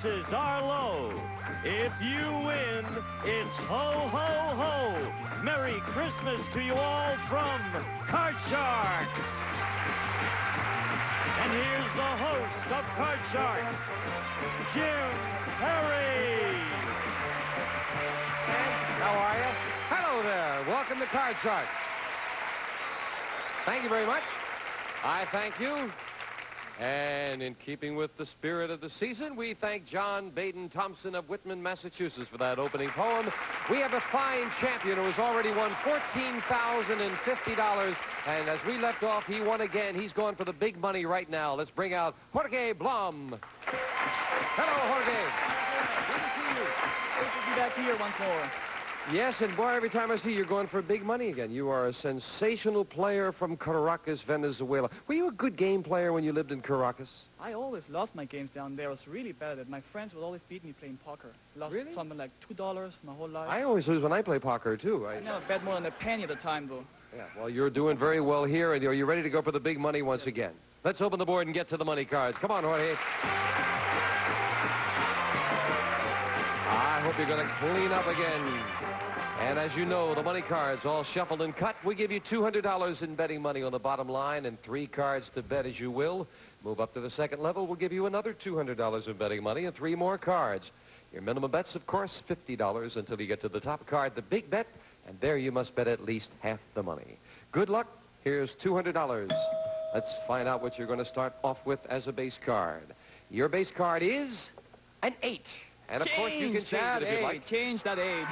prices are low. If you win, it's ho, ho, ho. Merry Christmas to you all from Card Sharks. And here's the host of Card Sharks, Jim Perry. How are you? Hello there. Welcome to Card Sharks. Thank you very much. I thank you. And in keeping with the spirit of the season, we thank John Baden Thompson of Whitman, Massachusetts for that opening poem. We have a fine champion who has already won $14,050. And as we left off, he won again. He's going for the big money right now. Let's bring out Jorge Blum. Hello, Jorge. Good to see you. Good to be back here once more. Yes, and boy, every time I see you, you're going for big money again. You are a sensational player from Caracas, Venezuela. Were you a good game player when you lived in Caracas? I always lost my games down there. I was really bad at it. My friends would always beat me playing poker. Lost Really? something like $2 my whole life. I always lose when I play poker, too. I never bet more than a penny at a time, though. Yeah, well, you're doing very well here, and are you ready to go for the big money once again? Let's open the board and get to the money cards. Come on, Jorge. I hope you're going to clean up again. And as you know, the money cards all shuffled and cut. We give you $200 in betting money on the bottom line and 3 cards to bet as you will. Move up to the second level, we'll give you another $200 in betting money and 3 more cards. Your minimum bet's, of course, $50 until you get to the top card, the big bet, and there you must bet at least half the money. Good luck. Here's $200. Let's find out what you're going to start off with as a base card. Your base card is an 8. And, of course, you can change it if you like. Change that 8.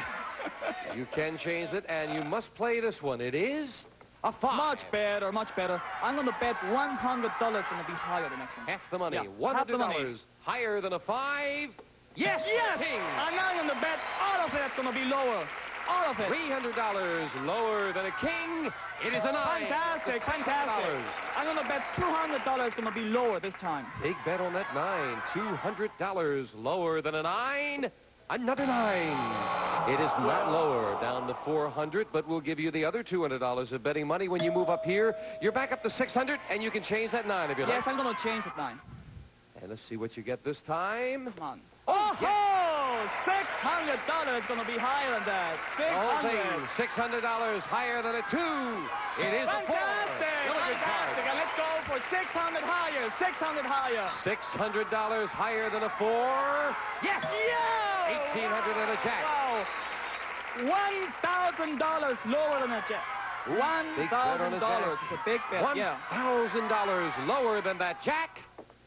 You can change it, and you must play this one. It is a 5. Much better, much better. I'm going to bet $100 going to be higher the next one. Half the money. Yeah, $100 half the money. higher than a 5. Yes, Yes! King. And I'm going to bet all of it's going to be lower. All of it. $300 lower than a king. It is a 9. Fantastic, fantastic. I'm going to bet $200 going to be lower this time. Big bet on that 9. $200 lower than a 9. Another 9. It is not lower, down to $400, but we'll give you the other $200 of betting money when you move up here. You're back up to $600, and you can change that 9 if you like. Yes, I'm going to change that 9. And let's see what you get this time. Come on. Oh, yes. $600 going to be higher than that. The whole thing, $600 higher than a 2. It is a 4. Fantastic, Still a good card. fantastic. And let's go for $600 higher, $600 higher. $600 higher than a 4. Yes! Yeah! $1,800 and a jack. Wow. $1,000 lower than a jack. Big bet on a jack. $1,000 is a big bet, yeah. $1,000 lower than that jack.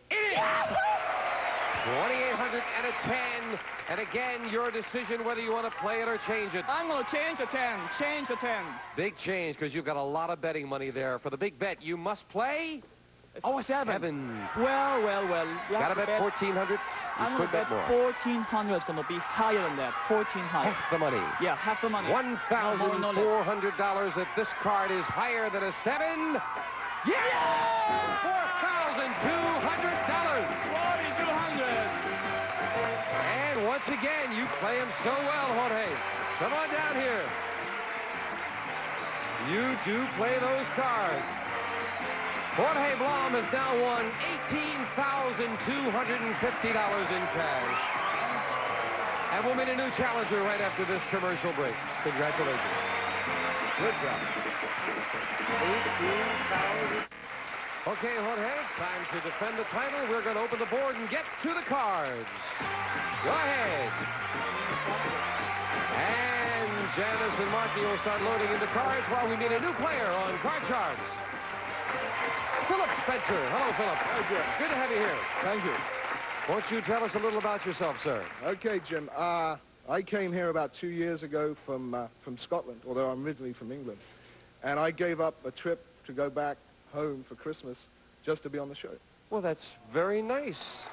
It is $2,800 and a 10. And again, your decision whether you want to play it or change it. I'm going to change the 10. Change the 10. Big change because you've got a lot of betting money there. For the big bet, you must play. Oh, a 7. Well. Got to bet $1,400. I'm You going could to bet bet more. $1,400 is going to be higher than that. 1,400. Half the money. Yeah, half the money. $1,400 if this card is higher than a 7. Yeah! $4,200. 4,200. And once again, you play him so well, Jorge. Come on down here. You do play those cards. Jorge Blum has now won $18,250 in cash. And we'll meet a new challenger right after this commercial break. Congratulations. Good job. 18,000. Okay, Jorge, time to defend the title. We're going to open the board and get to the cards. Go ahead. And Janice and Marky will start loading into cards while we meet a new player on Card Sharks. Philip Spencer. Hello, Philip. Hi, Jim. Good to have you here. Thank you. Won't you tell us a little about yourself, sir? Okay, Jim. I came here about 2 years ago from Scotland, although I'm originally from England. And I gave up a trip to go back home for Christmas just to be on the show. Well, that's very nice.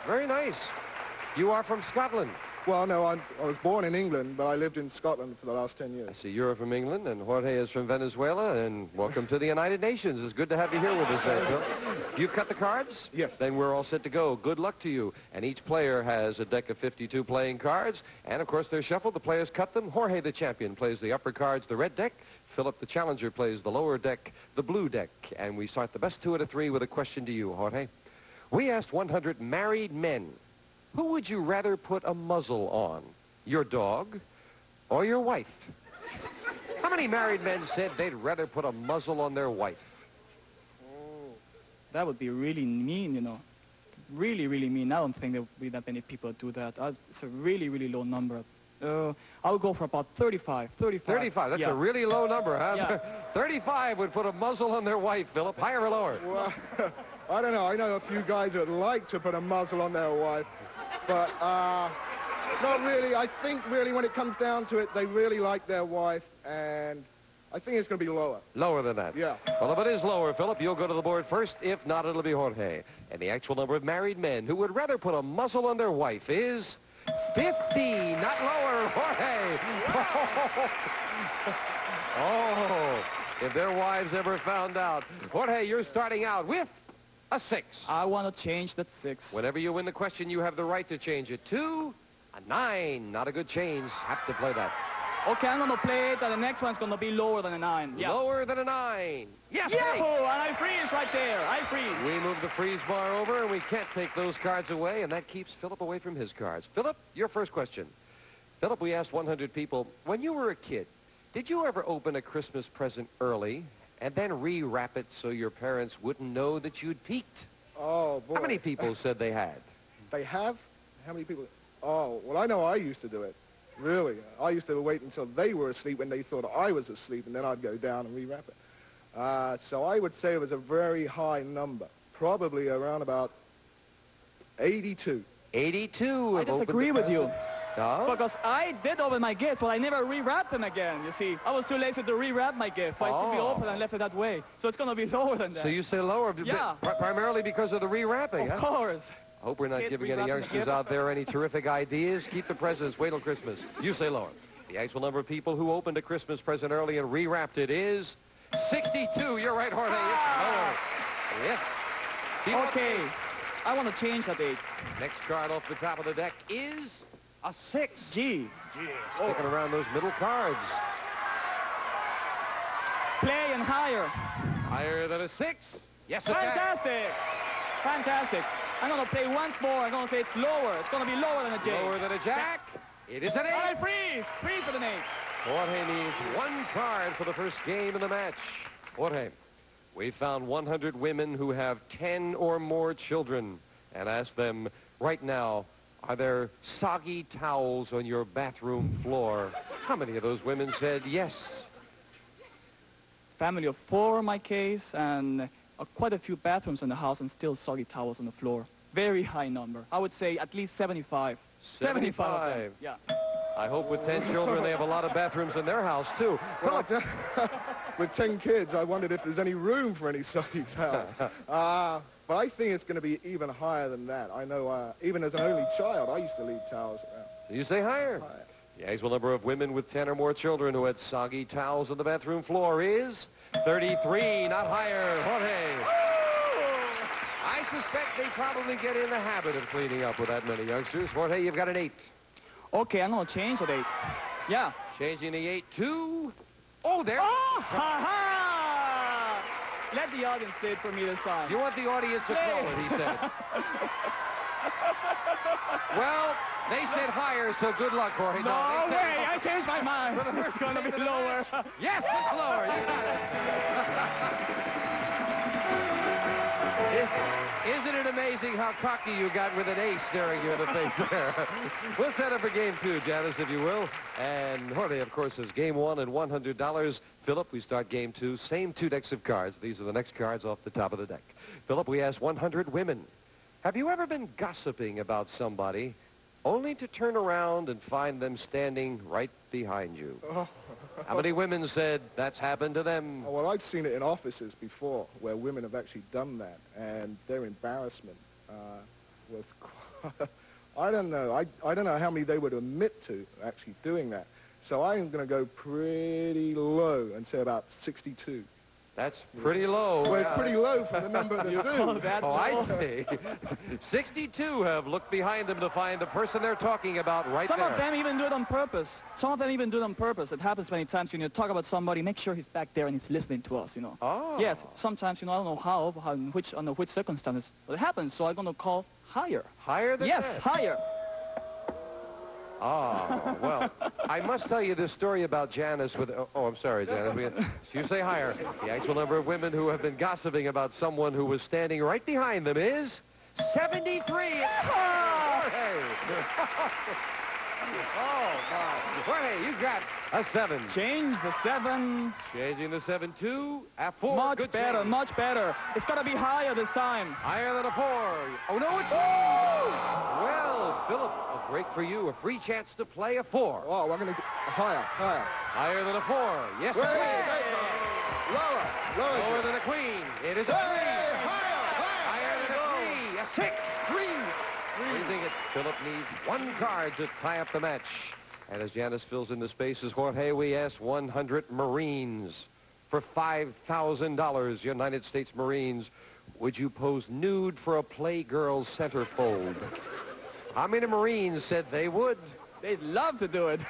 Very nice. You are from Scotland. Well, no, I was born in England, but I lived in Scotland for the last 10 I years. see you're from England, and Jorge is from Venezuela, and welcome to the United Nations. It's good to have you here with us, Phil. You cut the cards? Yes. Then we're all set to go. Good luck to you. And each player has a deck of 52 playing cards, and, of course, they're shuffled. The players cut them. Jorge, the champion, plays the upper cards, the red deck. Philip, the challenger, plays the lower deck, the blue deck. And we start the best 2 out of 3 with a question to you, Jorge. We asked 100 married men Who would you rather put a muzzle on? Your dog or your wife? How many married men said they'd rather put a muzzle on their wife? That would be really mean, you know. Really, really mean. I don't think there would be that many people do that. It's a really, really low number. I would go for about 35. 35. That's yeah. a really low number, huh? Yeah. 35 would put a muzzle on their wife, Philip. Higher or lower? Well, I don't know. I know a few guys that would like to put a muzzle on their wife, but not really. I think really when it comes down to it, they really like their wife, and I think it's going to be lower. Lower than that? Yeah. Well, if it is lower, Philip, you'll go to the board first. If not, it'll be Jorge. And the actual number of married men who would rather put a muzzle on their wife is 50. Not lower, Jorge. Oh, if their wives ever found out. Jorge, you're starting out with a 6. I want to change that 6. Whenever you win the question, you have the right to change it to a 9. Not a good change. Have to play that. Okay, I'm going to play it, and the next one's going to be lower than a 9. Yeah. Lower than a 9. Yes, Yahoo! hey. And I freeze right there. I freeze. We move the freeze bar over, and we can't take those cards away, and that keeps Philip away from his cards. Philip, your first question. Philip, we asked 100 people, when you were a kid, did you ever open a Christmas present early and then rewrap it so your parents wouldn't know that you'd peeked? Oh, boy. How many people said they had? They have? How many people? Oh, well, I know I used to do it. Really. I used to wait until they were asleep when they thought I was asleep, and then I'd go down and rewrap it. So I would say it was a very high number, probably around about 82. 82. I disagree with you. Oh? Because I did open my gift, but I never rewrapped them again, you see. I was too lazy to rewrap my gift, so I took it open and left it that way. So it's going to be lower than that. So you say lower, Yeah. Primarily because of the rewrapping, Of huh? course. I hope we're not Kids giving any rewrapping the youngsters gift. out there any terrific ideas. Keep the presents. Wait till Christmas. You say lower. The actual number of people who opened a Christmas present early and rewrapped it is 62. You're right, Jorge. It's lower. Yes. Do you want- Okay. I want to change that 8. Next card off the top of the deck is a 6. G. Sticking around those middle cards. Play and higher. Higher than a 6. Yes, it can. Fantastic. Fantastic. I'm going to play once more. I'm going to say it's lower. It's going to be lower than a J. Lower than a jack. It is an 8. I freeze. Freeze for the 8. Jorge needs 1 card for the first game in the match. Jorge, we found 100 women who have 10 or more children and asked them right now, are there soggy towels on your bathroom floor? How many of those women said yes? Family of 4 in my case, and quite a few bathrooms in the house and still soggy towels on the floor. Very high number. I would say at least 75. 75 of them. Yeah. I hope with 10 children they have a lot of bathrooms in their house, too. Well, with 10 kids, I wondered if there's any room for any soggy towel. But I think it's going to be even higher than that. I know, even as an only child, I used to leave towels around. So you say higher. Higher. The actual number of women with 10 or more children who had soggy towels on the bathroom floor is 33, not higher. Jorge. I suspect they probably get in the habit of cleaning up with that many youngsters. Jorge, you've got an 8. Okay, I'm going to change that 8. Yeah. Changing the 8 to... Oh, there. Oh, ha-ha! Let the audience say it for me this time. You want the audience to call it, he said. Well, they said higher, so good luck, Jorge. No they said way! I changed my mind. For the first It's going to game be of the lower. match. Yes, it's lower. You got it. Isn't it amazing how cocky you got with an ace staring you in the face there? We'll set up for game 2, Janice, if you will. And Jorge, of course, is game 1 and $100. Philip, we start game 2. Same 2 decks of cards. These are the next cards off the top of the deck. Philip, we asked 100 women. Have you ever been gossiping about somebody only to turn around and find them standing right behind you? Oh. How many women said that's happened to them? Well, I've seen it in offices before where women have actually done that, and their embarrassment was quite, I don't know. I don't know how many they would admit to actually doing that. So I'm going to go pretty low and say about 62. That's pretty low. Well, it's pretty low for the number that You call do. that Oh, I low? see. 62 have looked behind them to find the person they're talking about right Some there. of them even do it on purpose. Some of them even do it on purpose. It happens many times when you talk about somebody, make sure he's back there and he's listening to us, you know. Oh. Yes, sometimes, you know, I don't know how under which circumstances, but it happens. So I'm going to call Higher. Higher than Yes, that? higher. Oh, well, I must tell you this story about Janice with... Oh, I'm sorry, Janice. You say higher. The actual number of women who have been gossiping about someone who was standing right behind them is 73. Jorge. Oh, my. Jorge, you got a 7. Change the 7. Changing the 7 to a 4. Much Good better, change. much better. It's got to be higher this time. Higher than a 4. Oh, no, it's... Well, Philip, a break for you. A free chance to play a 4. Oh, we're going to higher, higher. Higher than a 4. Yes, a Wait, lower, lower. Lower than a queen. It is a 3. Higher than a 3. A 6. Raising it. Philip needs 1 card to tie up the match. And as Janice fills in the spaces, Jorge, we ask 100 Marines for $5,000. United States Marines, would you pose nude for a Playgirl centerfold? How many Marines said they would? They'd love to do it.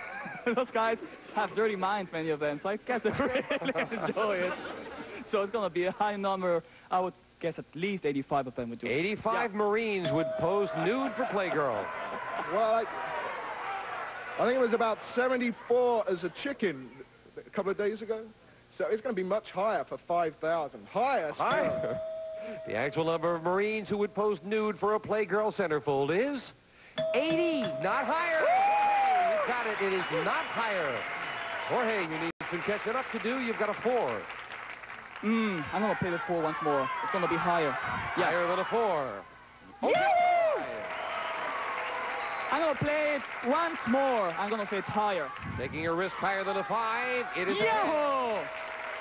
Those guys have dirty minds, many of them, so I guess they really enjoy it. So it's going to be a high number. I would guess at least 85 of them would do it. 85 Marines would pose nude for Playgirl. Well, I think it was about 74 as a chicken a couple of days ago. So it's going to be much higher for 5,000. Higher. Higher. The actual number of Marines who would pose nude for a Playgirl centerfold is 80, not higher. Jorge, you got it. It is not higher. Jorge, you need some catching up to do. You've got a 4. I'm going to play the 4 once more. It's going to be higher. Yeah. Higher than a 4. Okay. I'm going to play it once more. I'm going to say it's higher. Taking a risk higher than a 5. It is a 10. Yahoo!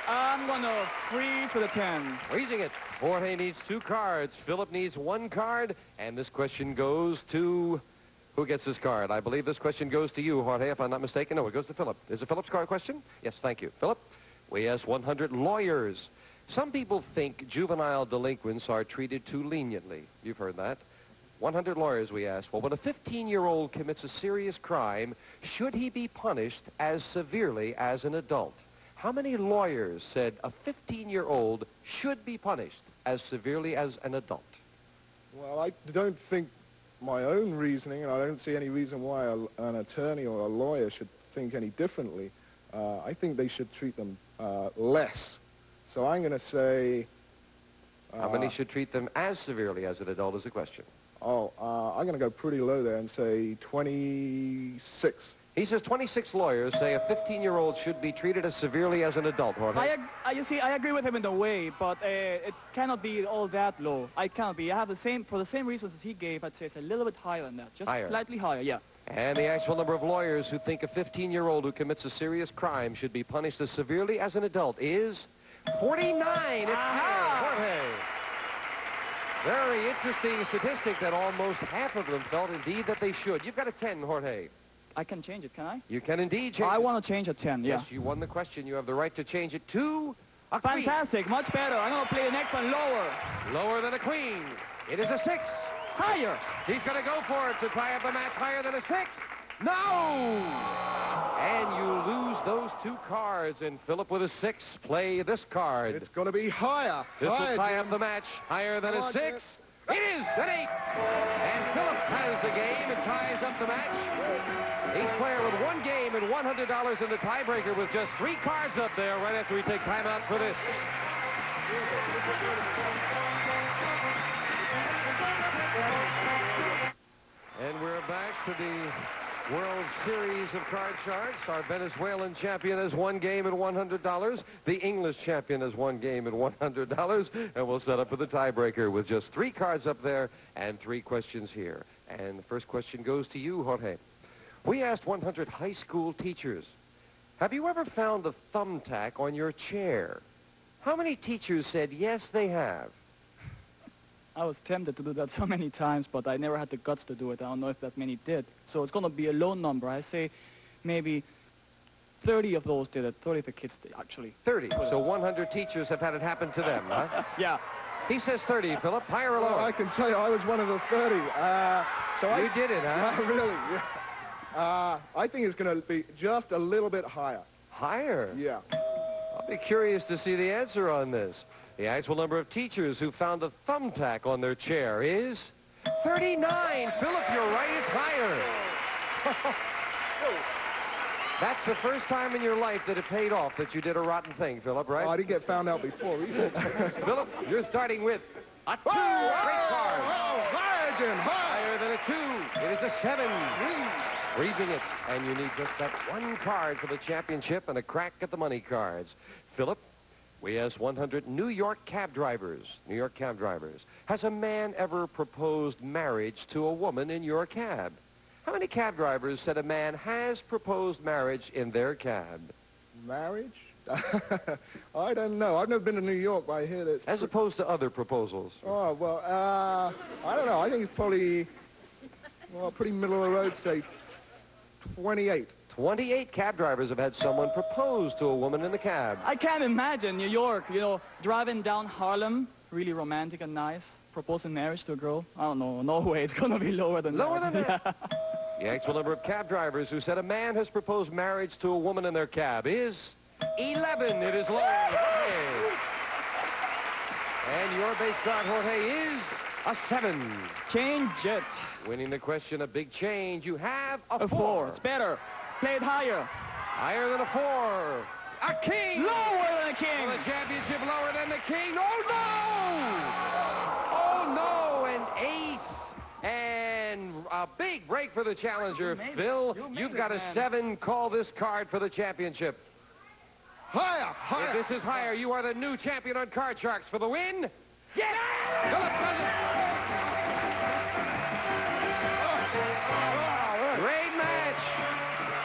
I'm going to freeze for the 10. Raising it. Jorge needs 2 cards. Philip needs 1 card. And this question goes to... Who gets this card? I believe this question goes to you, Jorge, if I'm not mistaken. No, it goes to Philip. Is it Philip's card question? Yes, thank you. Philip, we asked 100 lawyers. Some people think juvenile delinquents are treated too leniently. You've heard that. 100 lawyers, we asked. Well, when a 15-year-old commits a serious crime, should he be punished as severely as an adult? How many lawyers said a 15-year-old should be punished as severely as an adult? Well, I don't think my own reasoning, and I don't see any reason why an attorney or a lawyer should think any differently. I think they should treat them less. So I'm going to say... How many should treat them as severely as an adult is the question. I'm going to go pretty low there and say 26. He says 26 lawyers say a 15-year-old should be treated as severely as an adult, Jorge. You see, I agree with him in a way, but it cannot be all that low. I cannot be. I have for the same reasons as he gave, I'd say it's a little bit higher than that. Just higher. Slightly higher, yeah. And the actual number of lawyers who think a 15-year-old who commits a serious crime should be punished as severely as an adult is 49. It's higher, Jorge. Very interesting statistic that almost half of them felt indeed that they should. You've got a 10, Jorge. I can change it, can I? You can indeed change I it. want to change a 10, yeah. Yes, you won the question. You have the right to change it to a queen. Fantastic, much better. I'm going to play the next one lower. Lower than a queen. It is a 6. Higher. He's going to go for it to tie up the match higher than a 6. No! And you lose those 2 cards. And Philip with a 6, play this card. It's going to be higher. This higher, will tie Jim. up the match higher than a 6. Jim. It is an 8. And Philip has the game and ties up the match. Each player with 1 game and $100 in the tiebreaker with just 3 cards up there right after we take time out for this. And we're back to the World Series of Card Sharks. Our Venezuelan champion has 1 game and $100. The English champion has 1 game and $100. And we'll set up for the tiebreaker with just 3 cards up there and 3 questions here. And the first question goes to you, Jorge. We asked 100 high school teachers, have you ever found a thumbtack on your chair? How many teachers said yes, they have? I was tempted to do that so many times, but I never had the guts to do it. I don't know if that many did. So it's going to be a low number. I say maybe 30 of those did it. 30 of the kids did, actually. 30. So 100 teachers have had it happen to them, huh? Yeah. He says 30, Philip. Higher or Well, lower? I can tell you I was one of the 30. You did it, huh? Yeah, really. Yeah. I think it's going to be just a little bit higher. Higher? Yeah. I'll be curious to see the answer on this. The actual number of teachers who found a thumbtack on their chair is $39. Philip, you're right. It's higher. That's the first time in your life that it paid off that you did a rotten thing, Philip, right? Oh, I didn't get found out before either. Philip, you're starting with a 2. Great card. Higher, Jim, Higher than a 2. It is a 7. Freezing it. And you need just that one card for the championship and a crack at the money cards. Philip, we asked 100 New York cab drivers. Has a man ever proposed marriage to a woman in your cab? How many cab drivers said a man has proposed marriage in their cab? Marriage? I don't know. I've never been to New York, but I hear that. As opposed to other proposals. Oh, well, I don't know. I think it's probably, well, pretty middle of the road, say 28. 28 cab drivers have had someone propose to a woman in the cab. I can't imagine New York, driving down Harlem, really romantic and nice, proposing marriage to a girl. I don't know. No way. It's going to be lower than that. Lower than that? The actual number of cab drivers who said a man has proposed marriage to a woman in their cab is 11. It is lower. Jorge. And your base card, Jorge, is a 7. Change it. Winning the question, a big change. You have a 4. It's better. Play it higher. Higher than a 4. A king. Lower than a king. For the championship, lower than the king. Oh, no! Oh, no, an ace. And a big break for the challenger, Phil. You've got a 7. Call this card for the championship. Higher. If this is higher, you are the new champion on Card Sharks for the win. Yes! Philip does it. Great match.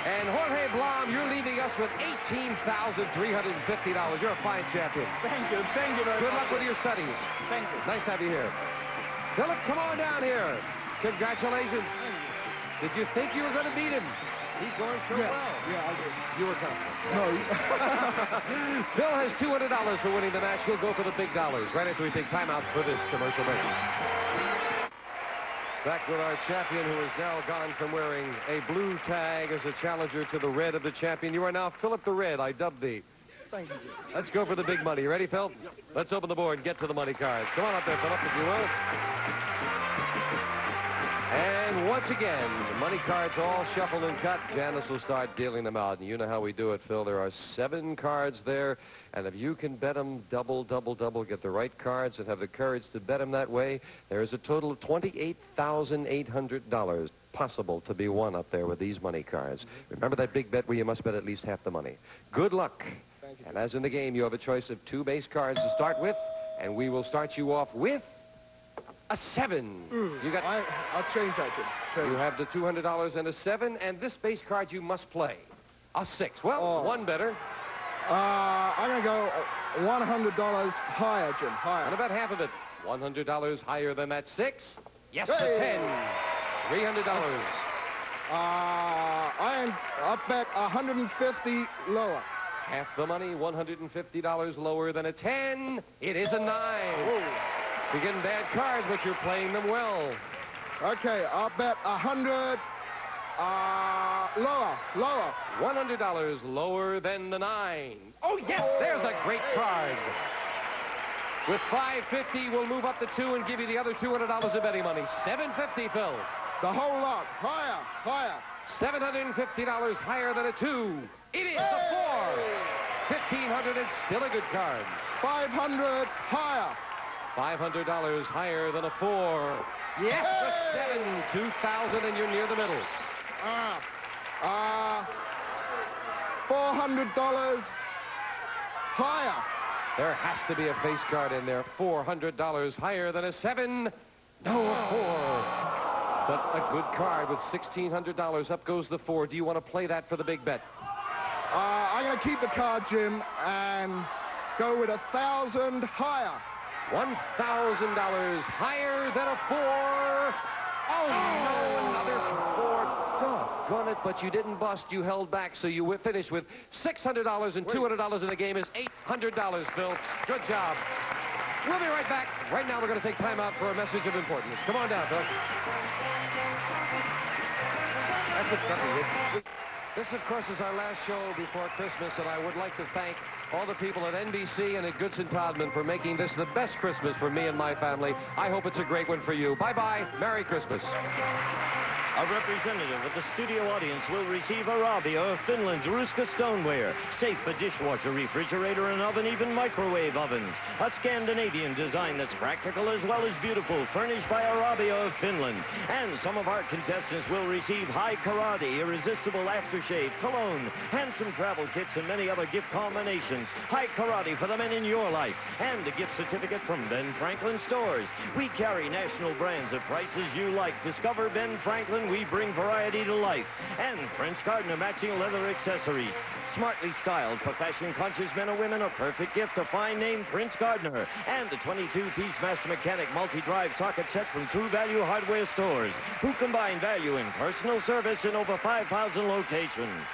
And Jorge Blum, you're leaving us with $18,350. You're a fine champion. Thank you. Thank you very much. Good luck with your studies. Thank you. Nice to have you here. Philip, come on down here. Congratulations. Did you think you were going to beat him? He's going so well. Yeah, I did. You were confident. No. Phil has $200 for winning the match. He'll go for the big dollars right after we take time out for this commercial break. Back with our champion, who has now gone from wearing a blue tag as a challenger to the red of the champion. You are now Philip the Red. I dubbed thee. Thank you, Jim. Let's go for the big money. You ready, Phil? Let's open the board and get to the money cards. Come on up there, Philip, if you will. And once again, the money cards all shuffled and cut. Janice will start dealing them out. And you know how we do it, Phil. There are 7 cards there. And if you can bet them double, get the right cards and have the courage to bet them that way, there is a total of $28,800 possible to be won up there with these money cards. Remember that big bet where you must bet at least half the money. Good luck. Thank you. And as in the game, you have a choice of 2 base cards to start with. And we will start you off with a 7. You got. I'll change that, Jim. You have the $200 and a 7, and this base card you must play. A 6. Well, one better. I'm going to go $100 higher, Jim. Higher. And about half of it. $100 higher than that 6. Yes, Hey. a 10. $300. I'll bet 150 lower. Half the money, $150 lower than a 10. It is a 9. Whoa. You're getting bad cards, but you're playing them well. Okay, I'll bet 100 lower. $100 lower than the 9. Oh, yes, there's a great card. With $550, we'll move up to 2 and give you the other $200 of betting money. $750, Phil. The whole lot. Higher. $750 higher than a 2. It is a 4. $1,500 and still a good card. 500 higher. $500 higher than a 4. Yes, a 7. $2,000 and you're near the middle. $400 higher. There has to be a face card in there. $400 higher than a 7. No, a 4. But a good card with $1,600. Up goes the 4. Do you want to play that for the big bet? I'm going to keep the card, Jim, and go with 1,000 higher. $1,000 higher than a 4. Oh, no, another 4. Doggone it, but you didn't bust. You held back, so you finished with $600 and $200 in the game is $800, Phil. Good job. We'll be right back. Right now, we're going to take time out for a message of importance. Come on down, Phil. That's a This, of course, is our last show before Christmas, and I would like to thank all the people at NBC and at Goodson Todman for making this the best Christmas for me and my family. I hope it's a great one for you. Bye-bye. Merry Christmas. A representative of the studio audience will receive Arabia of Finland's Ruska stoneware, safe for dishwasher, refrigerator, and oven, even microwave ovens. A Scandinavian design that's practical as well as beautiful, furnished by Arabia of Finland. And some of our contestants will receive High Karate, irresistible aftershave, cologne, handsome travel kits, and many other gift combinations. High Karate for the men in your life, and a gift certificate from Ben Franklin Stores. We carry national brands at prices you like. Discover Ben Franklin. We bring variety to life. And French Gardner matching leather accessories. Smartly styled for fashion-conscious men or women, a perfect gift, a fine name, Prince Gardner. And the 22-piece Master Mechanic multi-drive socket set from True Value Hardware Stores, who combine value and personal service in over 5,000 locations.